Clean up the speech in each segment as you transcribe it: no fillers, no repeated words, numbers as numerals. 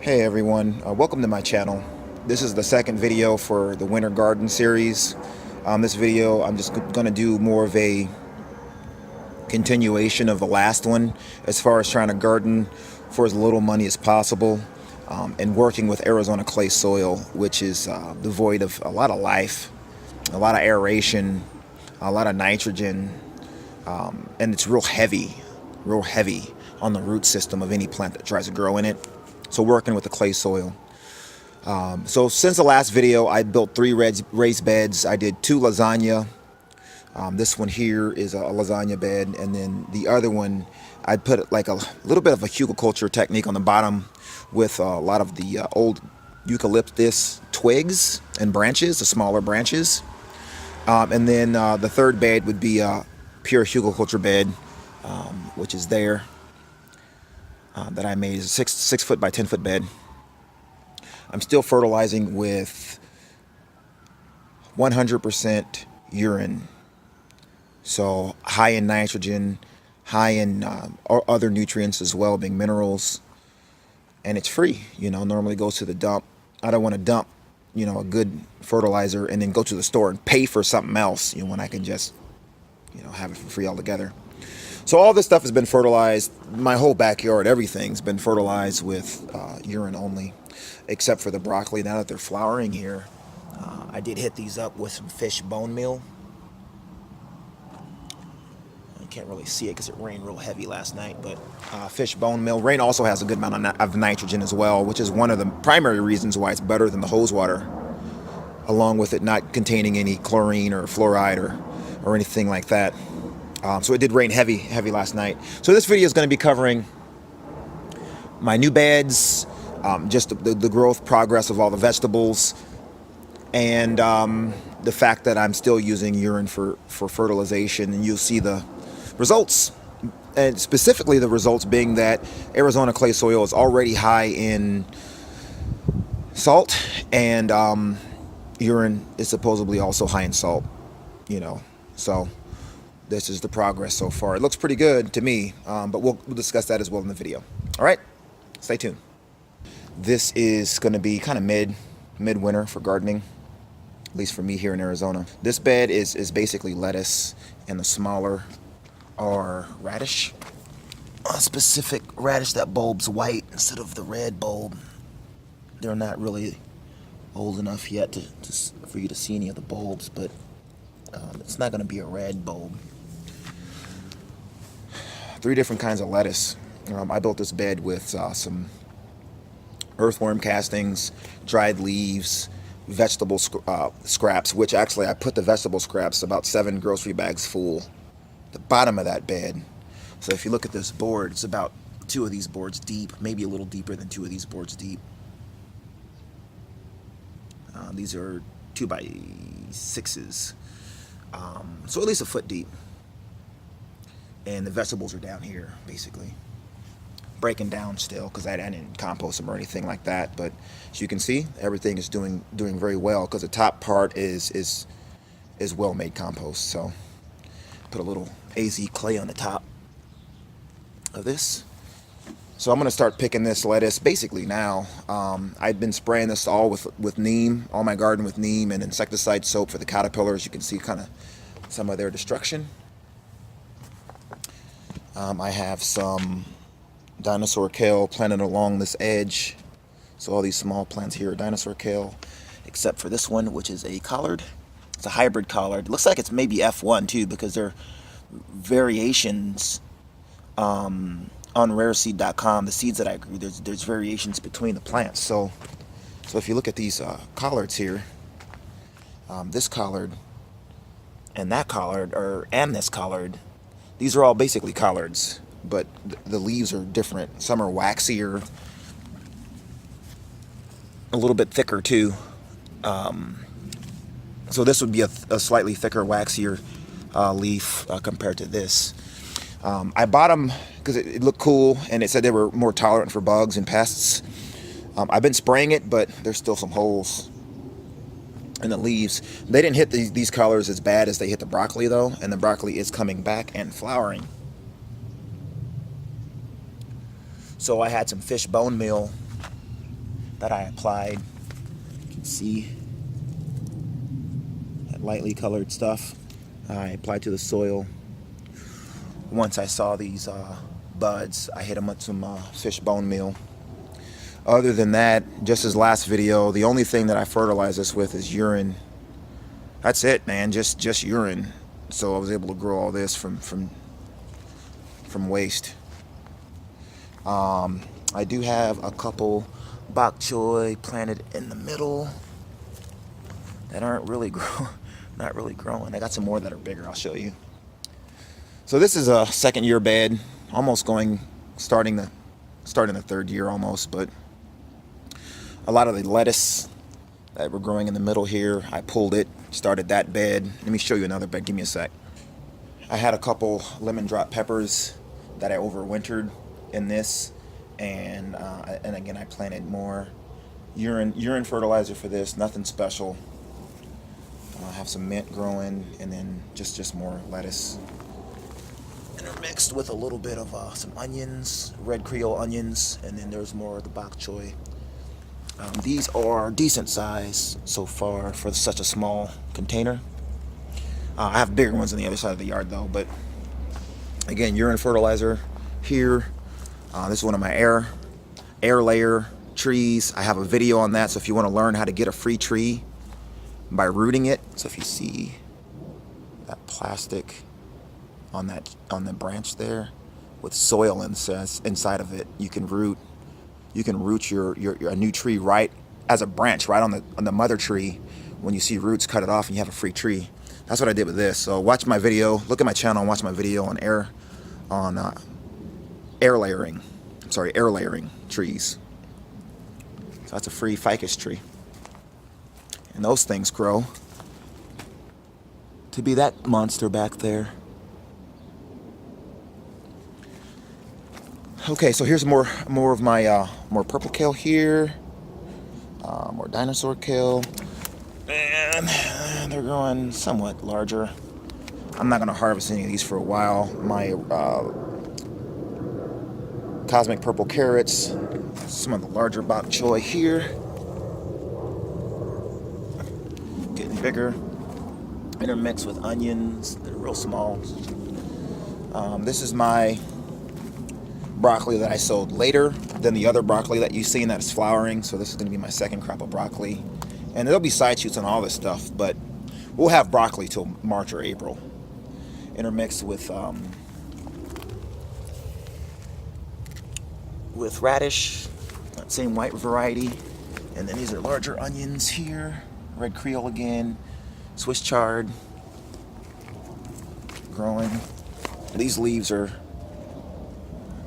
Hey everyone, welcome to my channel. This is the second video for the winter garden series. This video I'm just going to do more of a continuation of the last one as far as trying to garden for as little money as possible and working with Arizona clay soil, which is devoid of a lot of life, a lot of aeration, a lot of nitrogen, and it's real heavy on the root system of any plant that tries to grow in it. So working with the clay soil. So since the last video, I built 3 raised beds. I did 2 lasagna. This one here is a lasagna bed, and then the other one, I put like a little bit of a hugelkultur technique on the bottom with a lot of the old eucalyptus twigs and branches, the smaller branches. And then the third bed would be a pure hugelkultur bed, which is there. That I made is a 6 foot by 10 foot bed. I'm still fertilizing with 100% urine, so high in nitrogen, high in other nutrients as well, being minerals, and it's free. Normally goes to the dump. I don't want to dump a good fertilizer and then go to the store and pay for something else when I can just have it for free altogether. So all this stuff has been fertilized. My whole backyard, everything's been fertilized with urine only, except for the broccoli. Now that they're flowering here, I did hit these up with some fish bone meal. You can't really see it because it rained real heavy last night, but fish bone meal. Rain also has a good amount of nitrogen as well, which is one of the primary reasons why it's better than the hose water, along with it not containing any chlorine or fluoride or anything like that. So it did rain heavy last night. So this video is going to be covering my new beds, just the growth progress of all the vegetables, and the fact that I'm still using urine for fertilization. And you'll see the results, and specifically the results being that Arizona clay soil is already high in salt, and urine is supposedly also high in salt. So this is the progress so far. It looks pretty good to me, but we'll discuss that as well in the video. All right, stay tuned. This is going to be kind of midwinter for gardening, at least for me here in Arizona. This bed is basically lettuce, and the smaller are radish. A specific radish that bulbs white instead of the red bulb. They're not really old enough yet for you to see any of the bulbs, but it's not going to be a red bulb. 3 different kinds of lettuce. I built this bed with some earthworm castings, dried leaves, vegetable scraps, which actually I put the vegetable scraps, about 7 grocery bags full, the bottom of that bed. So if you look at this board, it's about 2 of these boards deep, maybe a little deeper than 2 of these boards deep. These are 2 by 6s, so at least a foot deep. And the vegetables are down here, basically. Breaking down still, because I didn't compost them or anything like that. But as you can see, everything is doing very well, because the top part is well-made compost. So put a little AZ clay on the top of this. So I'm going to start picking this lettuce basically now. I've been spraying this all with neem, all my garden with neem and insecticide soap for the caterpillars. You can see kind of some of their destruction. I have some dinosaur kale planted along this edge. So all these small plants here are dinosaur kale, except for this one, which is a collard. It's a hybrid collard. It looks like it's maybe F1 too, because there are variations on rareseed.com. The seeds that I grew, there's variations between the plants. So if you look at these collards here, this collard and that collard, and this collard, these are all basically collards, but the leaves are different. Some are waxier, a little bit thicker too. So this would be a slightly thicker, waxier leaf compared to this. I bought them because it looked cool, and it said they were more tolerant for bugs and pests. I've been spraying it, but there's still some holes in the leaves. They didn't hit these colors as bad as they hit the broccoli though, and the broccoli is coming back and flowering. So I had some fish bone meal that I applied. You can see that lightly colored stuff I applied to the soil. Once I saw these buds, I hit them with some fish bone meal. Other than that, just as last video, the only thing that I fertilize this with is urine. That's it, man, just urine. So I was able to grow all this from waste. I do have a couple bok choy planted in the middle that aren't really not really growing. I got some more that are bigger. I'll show you. So this is a second year bed, almost starting the third year almost, but a lot of the lettuce that were growing in the middle here, I pulled it, started that bed. Let me show you another bed. Give me a sec. I had a couple lemon drop peppers that I overwintered in this, and again I planted more urine fertilizer for this. Nothing special. I have some mint growing, and then just more lettuce intermixed with a little bit of some onions, red Creole onions, and then there's more of the bok choy. These are decent size so far for such a small container. I have bigger ones on the other side of the yard though, but again, urine fertilizer here. This is one of my air layer trees. I have a video on that, so if you want to learn how to get a free tree by rooting it. So if you see that plastic on the branch there with soil inside of it, you can root your a new tree right as a branch right on the mother tree. When you see roots, cut it off and you have a free tree. That's what I did with this. So watch my video, look at my channel and watch my video on air layering trees. So that's a free ficus tree, and those things grow to be that monster back there. Okay, so here's more of my more purple kale here, more dinosaur kale, and they're growing somewhat larger. I'm not gonna harvest any of these for a while. My cosmic purple carrots, some of the larger bok choy here, getting bigger, intermixed with onions. They're real small. This is my broccoli that I sowed later than the other broccoli that you've seen that is flowering. So this is going to be my second crop of broccoli, and there'll be side shoots on all this stuff, but we'll have broccoli till March or April, intermixed with radish, that same white variety, and then these are larger onions here, red Creole again, Swiss chard, growing. These leaves are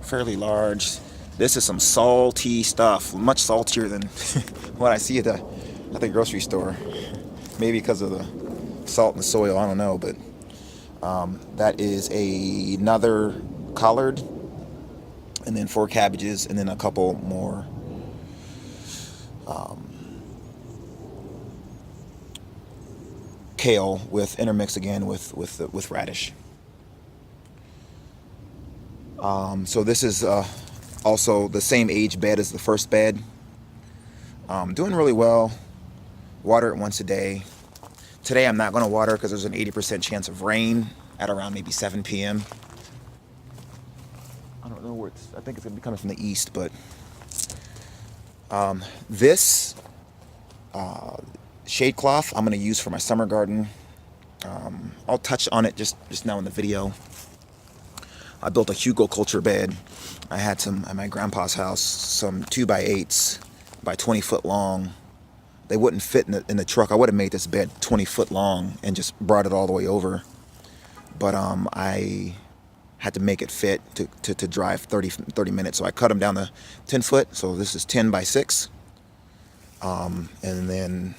fairly large. This is some salty stuff, much saltier than what I see at the grocery store. Maybe because of the salt in the soil, I don't know, but that is another collard, and then 4 cabbages, and then a couple more kale with intermix again with radish. So this is also the same age bed as the first bed. Doing really well. Water it once a day. Today I'm not going to water because there's an 80% chance of rain at around maybe 7 p.m. I don't know where I think it's going to be coming from the east, but this shade cloth I'm going to use for my summer garden. I'll touch on it just now in the video. I built a Hugelkultur bed. I had some at my grandpa's house, some 2x8s by 20 foot long. They wouldn't fit in the truck. I would have made this bed 20 foot long and just brought it all the way over. But I had to make it fit to drive 30 minutes. So I cut them down to 10 foot. So this is 10 by 6. And then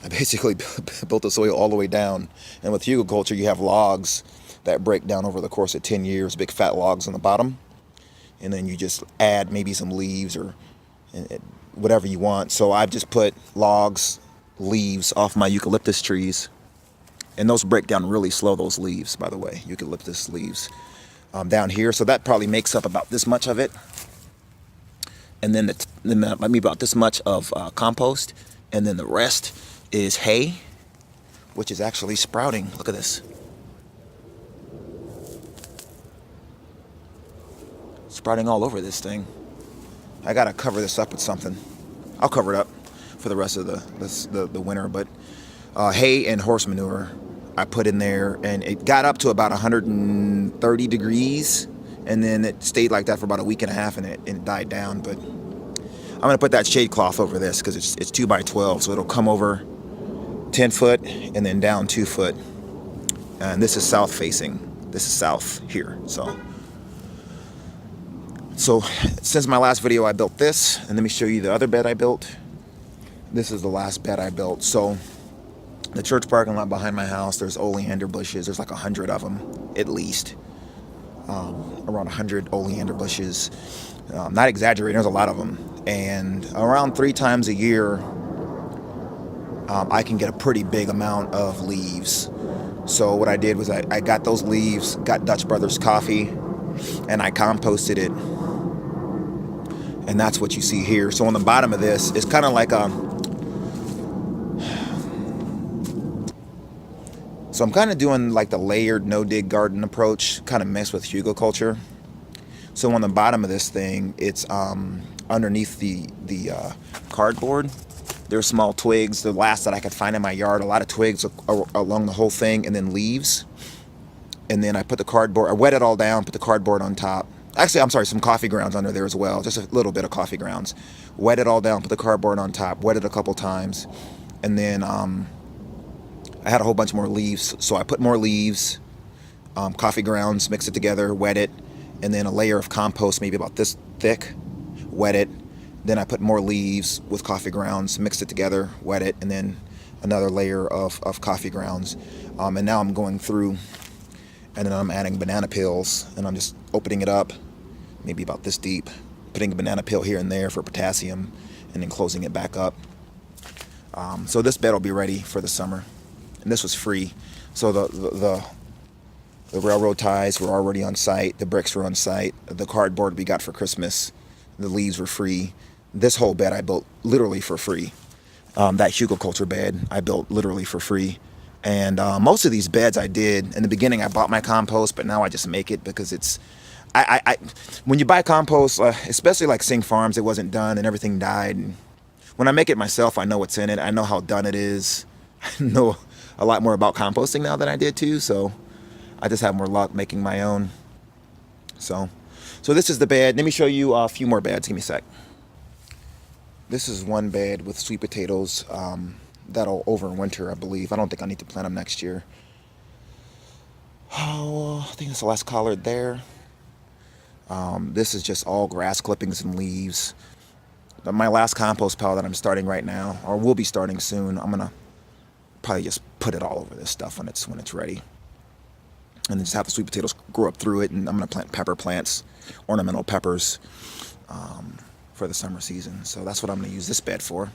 I basically built the soil all the way down. And with Hugelkultur, you have logs that break down over the course of 10 years, big fat logs on the bottom. And then you just add maybe some leaves or whatever you want. So I've just put logs, leaves off my eucalyptus trees. And those break down really slow, those leaves, by the way, eucalyptus leaves down here. So that probably makes up about this much of it. and then maybe about this much of compost, and then the rest is hay, which is actually sprouting. Look at this. Sprouting all over this thing. I gotta cover this up with something. I'll cover it up for the rest of the winter, but hay and horse manure I put in there, and it got up to about 130 degrees, and then it stayed like that for about a week and a half, and it died down. But I'm gonna put that shade cloth over this because it's 2 by 12, so it'll come over 10 foot and then down 2 foot. And this is south facing. This is south here. So since my last video, I built this, and let me show you the other bed I built. This is the last bed I built. So the church parking lot behind my house, there's oleander bushes. There's like 100 of them, at least. Around 100 oleander bushes. Not exaggerating, there's a lot of them. And around 3 times a year, I can get a pretty big amount of leaves. So what I did was I got those leaves, got Dutch Brothers coffee, and I composted it. And that's what you see here. So on the bottom of this, it's kind of like so I'm kind of doing like the layered no-dig garden approach, kind of mixed with Hugelkultur. So on the bottom of this thing, it's underneath the cardboard. There's small twigs, the last that I could find in my yard. A lot of twigs along the whole thing, and then leaves. And then I put the cardboard, I wet it all down, put the cardboard on top. Actually, I'm sorry, some coffee grounds under there as well. Just a little bit of coffee grounds. Wet it all down, put the cardboard on top, wet it a couple times. And then I had a whole bunch more leaves, so I put more leaves, coffee grounds, mix it together, wet it, and then a layer of compost, maybe about this thick, wet it. Then I put more leaves with coffee grounds, mixed it together, wet it, and then another layer of coffee grounds. And now I'm going through, and then I'm adding banana peels, and I'm just opening it up, maybe about this deep, putting a banana peel here and there for potassium, and then closing it back up. So this bed will be ready for the summer. And this was free. So the railroad ties were already on site, the bricks were on site, the cardboard we got for Christmas, the leaves were free. This whole bed I built literally for free. That Hugelkultur bed I built literally for free. And most of these beds I did, in the beginning I bought my compost, but now I just make it because it's, when you buy compost, especially like Sing Farms, it wasn't done and everything died. And when I make it myself, I know what's in it. I know how done it is. I know a lot more about composting now than I did too, so I just have more luck making my own. So this is the bed. Let me show you a few more beds. Give me a sec. This is one bed with sweet potatoes that'll overwinter, I believe. I don't think I need to plant them next year. Oh, I think that's the last collard there. This is just all grass clippings and leaves. My last compost pile that I'm starting right now, or will be starting soon, I'm gonna probably just put it all over this stuff when it's ready, and then just have the sweet potatoes grow up through it. And I'm gonna plant pepper plants, ornamental peppers, for the summer season. So that's what I'm gonna use this bed for.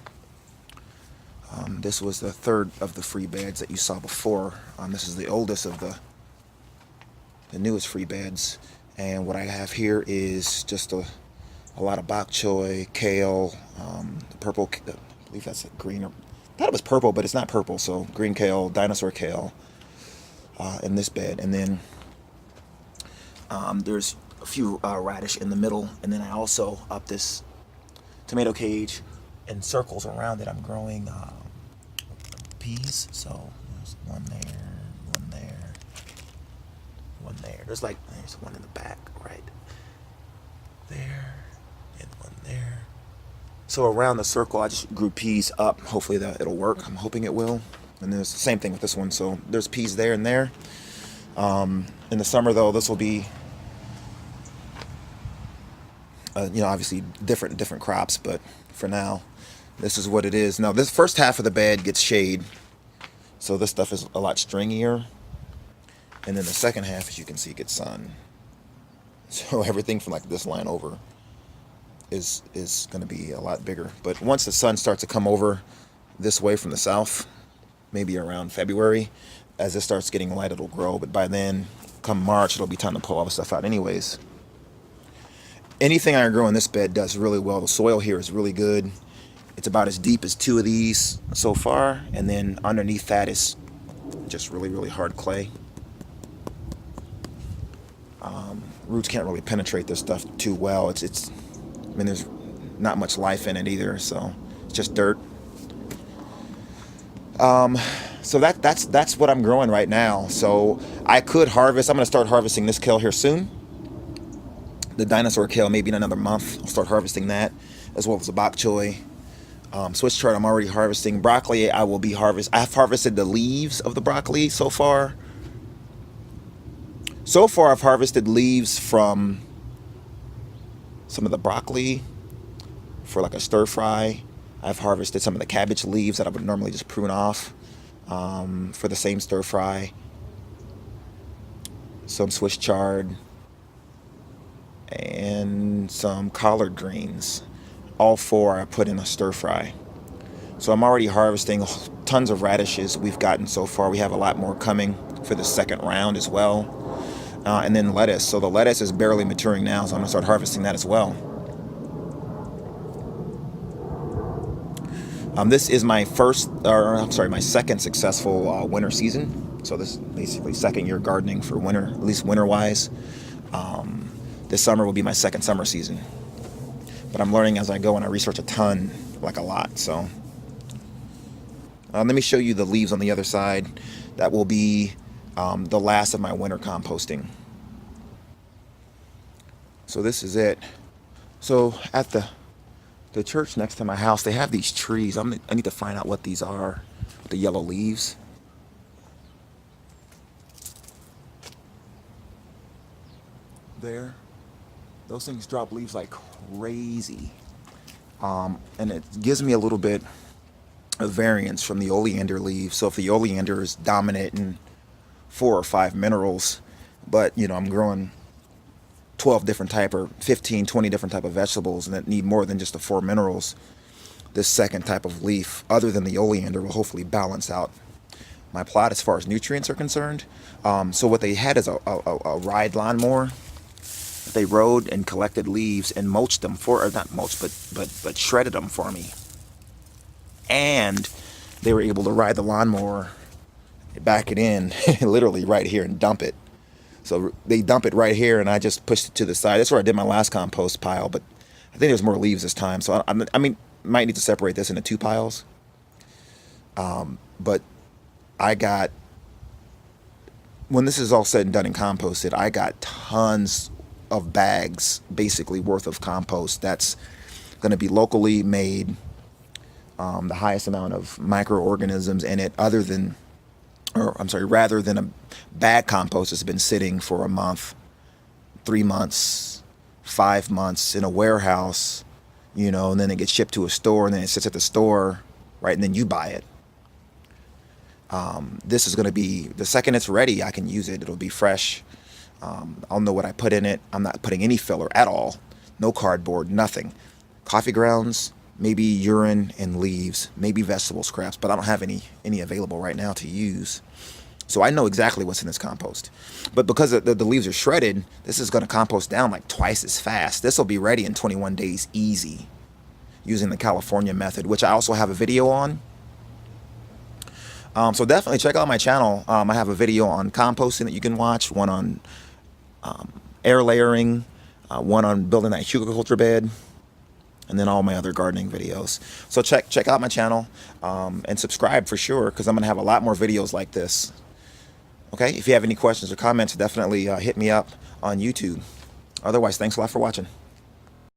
This was the third of the free beds that you saw before. This is the oldest of the newest free beds, and what I have here is just a lot of bok choy, kale, the purple, I believe that's a green, I thought it was purple, but it's not purple, so green kale, dinosaur kale, in this bed. And then there's a few radish in the middle, and then I also, up this tomato cage, in circles around it, I'm growing peas. So there's one there, one there, one there. There's one in the back right there, and one there. So around the circle, I just grew peas up. Hopefully it'll work. I'm hoping it will. And there's the same thing with this one. So there's peas there and there. In the summer, though, this will be, obviously different crops. But for now, this is what it is. Now, this first half of the bed gets shade. So this stuff is a lot stringier. And then the second half, as you can see, gets sun. So everything from like this line over is going to be a lot bigger. But once the sun starts to come over this way from the south, maybe around February, as it starts getting light, it'll grow. But by then, come March, it'll be time to pull all the stuff out anyways. Anything I grow in this bed does really well. The soil here is really good. It's about as deep as 2 of these so far, and then underneath that is just really, really hard clay. Roots can't really penetrate this stuff too well. It's I mean, there's not much life in it either, so it's just dirt. So that's what I'm growing right now. So I could harvest. I'm going to start harvesting this kale here soon. The dinosaur kale, maybe in another month. I'll start harvesting that, as well as the bok choy. Switch chard, I'm already harvesting. Broccoli, I will be I've harvested the leaves of the broccoli so far. So far, I've harvested leaves from some of the broccoli for like a stir fry. I've harvested some of the cabbage leaves that I would normally just prune off for the same stir fry. Some Swiss chard and some collard greens. All 4 I put in a stir fry. So I'm already harvesting tons of radishes we've gotten so far. We have a lot more coming for the second round as well. And then lettuce. So the lettuce is barely maturing now, so I'm gonna start harvesting that as well. This is my my second successful winter season. So this is basically second year gardening for winter, at least winter-wise. This summer will be my second summer season. But I'm learning as I go, and I research a ton, like a lot. So let me show you the leaves on the other side. That will be the last of my winter composting. So this is it. So at the church next to my house, they have these trees. I need to find out what these are, the yellow leaves. There. Those things drop leaves like crazy. And it gives me a little bit of variance from the oleander leaves. So if the oleander is dominant in 4 or 5 minerals, but I'm growing 12 different type or 15, 20 different type of vegetables and that need more than just the 4 minerals, this second type of leaf, other than the oleander, will hopefully balance out my plot as far as nutrients are concerned. So what they had is a ride lawnmower. They rode and collected leaves and mulched them or not mulched, but shredded them for me. And they were able to ride the lawnmower, back it in, literally right here, and dump it. So they dump it right here, and I just pushed it to the side. That's where I did my last compost pile, but I think there's more leaves this time. So I might need to separate this into 2 piles. But when this is all said and done and composted, I got tons of bags, basically, worth of compost that's going to be locally made, the highest amount of microorganisms in it, rather than a bag compost that's been sitting for a month, 3 months, 5 months in a warehouse, and then it gets shipped to a store, and then it sits at the store, right, and then you buy it. This is going to be, the second it's ready, I can use it. It'll be fresh. I'll know what I put in it. I'm not putting any filler at all. No cardboard, nothing. Coffee grounds, maybe urine and leaves, maybe vegetable scraps, but I don't have any available right now to use. So I know exactly what's in this compost. But because the leaves are shredded, this is going to compost down like twice as fast. This will be ready in 21 days easy, using the California method, which I also have a video on. So definitely check out my channel. I have a video on composting that you can watch, one on air layering, one on building that Hugelkultur bed, and then all my other gardening videos. So check out my channel and subscribe for sure, because I'm going to have a lot more videos like this. Okay, if you have any questions or comments, definitely hit me up on YouTube. Otherwise, thanks a lot for watching.